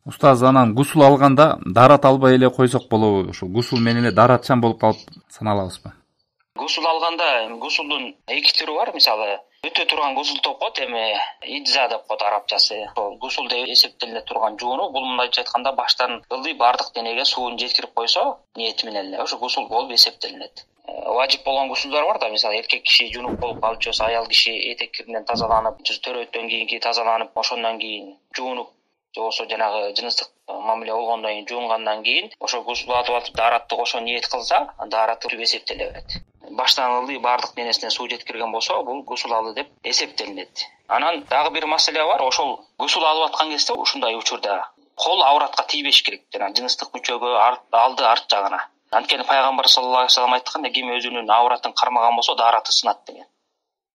Устаз, анан гусул алганда дарат албай эле койсок болобу? Ушул гусул менен эле даратчан болуп калып саналабызбы? Гусул алганда гусулдун эки түрү бар. Мисалы, өтө турган гусул деп коет, эми идза деп коет арабчасы. Гусул деп эсептелине турган жууну, бул мындайча айтканда баштан ылдый бардык денеге суун жеткирип койсо, ниети менен эле ошо гусул болуп эсептелинет. Важип болгон гусулдар бар да, мисалы эркек киши жунуп болуп калып же болбосо аял киши этек киринен тазаланып, төрөттөн кийинки тазаланып, ошондон кийин жуунуп же болбосо жанагы жыныстык мамиле болгондон кийин жуунгандан кийин ошо гусул атып даратты кошо ниет кылса, дарат түп эсептеле берет. Баштан ылдый бардык денесине суу жеткирген болсо, бул гусул алды деп эсептелинет. Анан дагы бир маселе бар. Ошол гусул алып аткан кезде ушундай учурда кол авратка тийбеш керек. Жана жыныстык мүчөгө, алды арт жагына. Анткени пайгамбар саллаллаху алейхи вассалам айткан, ким өзүнүн авратын кармаган болсо, дараты сынат деген.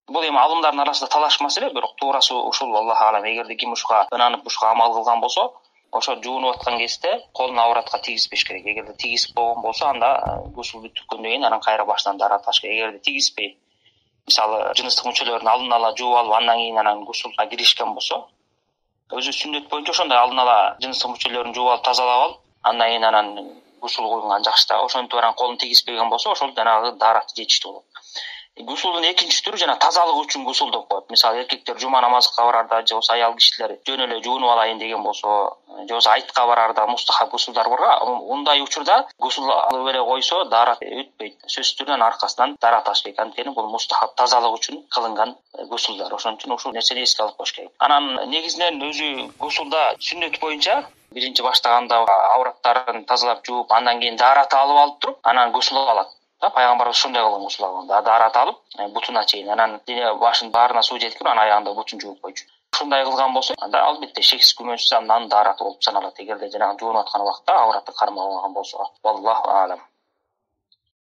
Бул эми алымдардын арасында талаш маселе, бирок туурасы ушул, Аллах алам. Эгерде ким ушуга ынанып, ушуга амал кылган болсо, ошо жуунуп аткан кезде колун авратка тийгизбеш керек. Эгерде тийгизип койгон болсо, анда гусул бүткөндөн кийин анан кайра баштан дараташ керек. Эгерде тийгизбей, мисалы, жыныстык мүчөлөрүн алдын ала жууп алып, андан кийин анан гусулга киришкен болсо, өзү сүннөт боюнча ошондой алдын ала жыныстык мүчөлөрүн жууп алып, тазалап алып, андан кийин анан гусул куйган жакшы да. Ошентип анан колун тийгизбеген болсо, ошол жанагы дараты жетиштүү болот. Гусулдун экинчи түрү жана тазалык үчүн гусул деп коет. Мисалы, эркектер жума намазга барарда же болбосо аял кишилер жөн эле жуунуп алайын деген болсо, же болбосо айтка барарда мустахаб гусулдар бар. Ундай учурда гусул алып эле койсо, дарат өтпөйт. Сөзсүз түрдө аркасынан дарат ашпайт. Анткени бул мустахаб тазалык үчүн кылынган гусулдар. Ошон үчүн ушул нерсени эске алып коюш керек. Анан негизинен өзү гусулда сүннөт боюнча биринчи баштаганда авраттарын тазалап жууп, андан кийин дарат алып туруп, анан гусул алат. Пайгамбарыбыз ушундай кылган гусул алганда, дарат алып, бутуна чейин, анан дене башын баарына суу жеткирип, анан аягында бутун жууп койчу. Ушундай кылган болсо, анда албетте шексиз күмөнсүз андан дарат болуп саналат. Эгерде жанагы жуунуп аткан убакта авраты кармалган болсо. Валлаху алам.